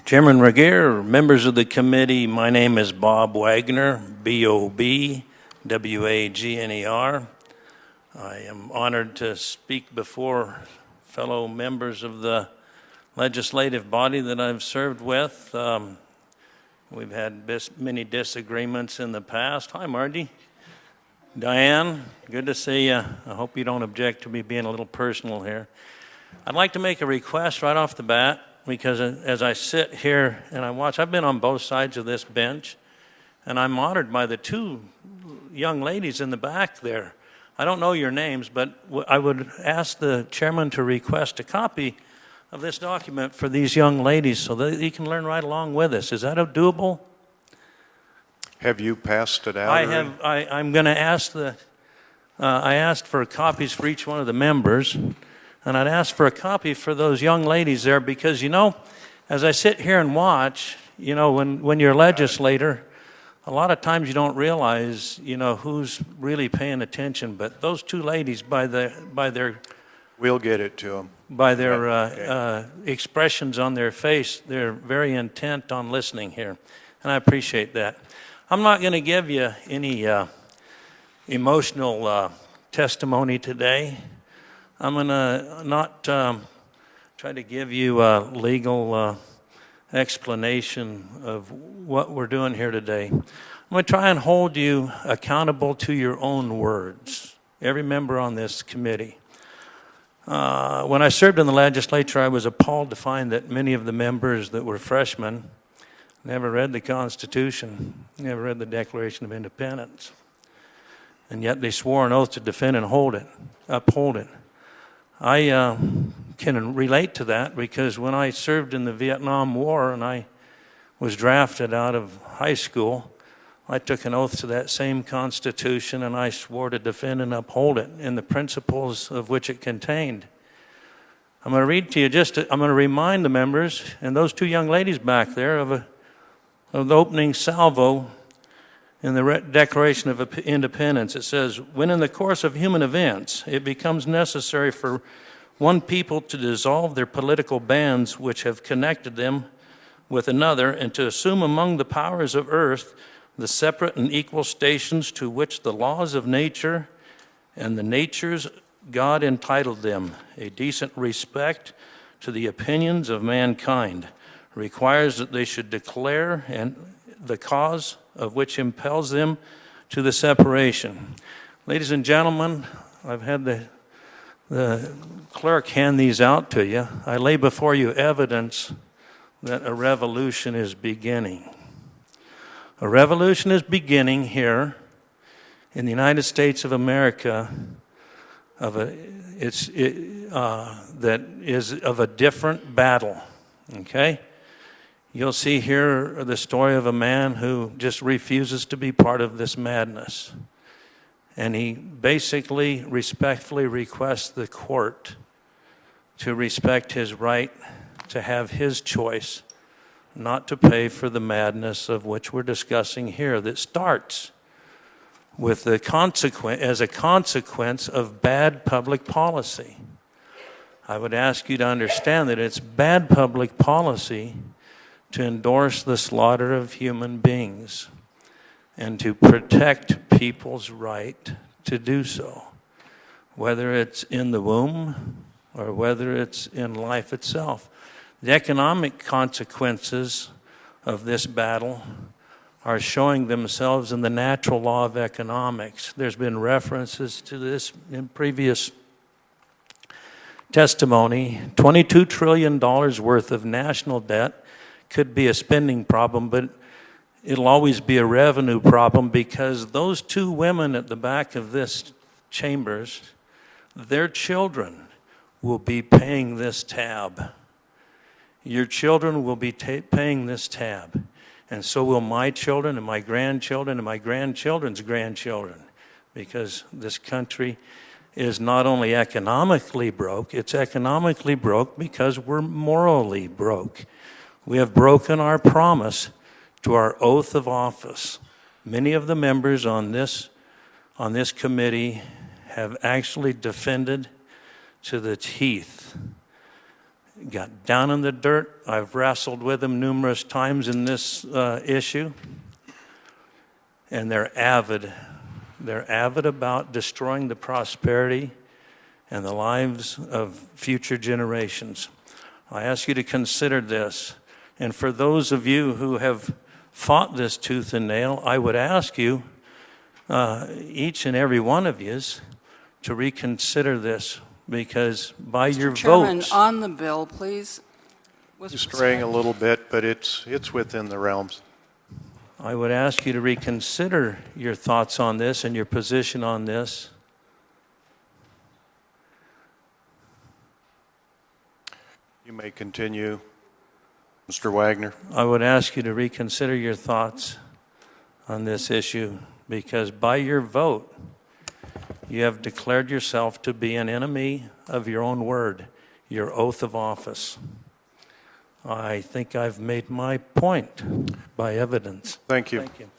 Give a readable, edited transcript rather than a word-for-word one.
Chairman Regier, members of the committee, my name is Bob Wagner, B-O-B-W-A-G-N-E-R. I am honored to speak before fellow members of the legislative body that I've served with. We've had many disagreements in the past. Hi, Margie. Diane, good to see you. I hope you don't object to me being a little personal here. I'd like to make a request right off the bat, because as I sit here and I watch, I've been on both sides of this bench, and I'm honored by the two young ladies in the back there. I don't know your names, but I would ask the chairman to request a copy of this document for these young ladies so that you can learn right along with us. Is that doable? Have you passed it out? I have. I'm going to ask I asked for copies for each one of the members. And I'd ask for a copy for those young ladies there because, you know, as I sit here and watch, you know, when you're a legislator, a lot of times you don't realize, you know, who's really paying attention. But those two ladies, by their we'll get it to them. By their expressions on their face, they're very intent on listening here. And I appreciate that. I'm not going to give you any emotional testimony today. I'm going to not try to give you a legal explanation of what we're doing here today. I'm going to try and hold you accountable to your own words, every member on this committee. When I served in the legislature, I was appalled to find that many of the members that were freshmen never read the Constitution, never read the Declaration of Independence, and yet they swore an oath to defend and uphold it. I can relate to that because when I served in the Vietnam War and I was drafted out of high school, I took an oath to that same Constitution and I swore to defend and uphold it and the principles of which it contained. I'm going to read to you I'm going to remind the members and those two young ladies back there of the opening salvo in the Declaration of Independence. It says, when in the course of human events it becomes necessary for one people to dissolve their political bands which have connected them with another and to assume among the powers of earth the separate and equal stations to which the laws of nature and the natures God entitled them, a decent respect to the opinions of mankind, requires that they should declare the cause of which impels them to the separation. Ladies and gentlemen, I've had the clerk hand these out to you. I lay before you evidence that a revolution is beginning. A revolution is beginning here in the United States of America that is of a different battle, okay? You'll see here the story of a man who just refuses to be part of this madness. And he basically respectfully requests the court to respect his right to have his choice, not to pay for the madness of which we're discussing here that starts with as a consequence of bad public policy. I would ask you to understand that it's bad public policy to endorse the slaughter of human beings and to protect people's right to do so, whether it's in the womb or whether it's in life itself. The economic consequences of this battle are showing themselves in the natural law of economics. There's been references to this in previous testimony. $22 trillion worth of national debt could be a spending problem, but it'll always be a revenue problem because those two women at the back of this chambers, their children will be paying this tab. Your children will be paying this tab. And so will my children and my grandchildren and my grandchildren's grandchildren, because this country is not only economically broke, it's economically broke because we're morally broke. We have broken our promise to our oath of office. Many of the members on this committee have actually defended to the teeth got down in the dirt. I've wrestled with them numerous times in this issue. And they're avid. They're avid about destroying the prosperity and the lives of future generations. I ask you to consider this. And for those of you who have fought this tooth and nail, I would ask you, each and every one of you, to reconsider this, because by your Chairman, votes... on the bill, please. Straying a little bit, but it's within the realms. I would ask you to reconsider your thoughts on this and your position on this. You may continue, Mr. Wagner. I would ask you to reconsider your thoughts on this issue, because by your vote, you have declared yourself to be an enemy of your own word, your oath of office. I think I've made my point by evidence. Thank you. Thank you.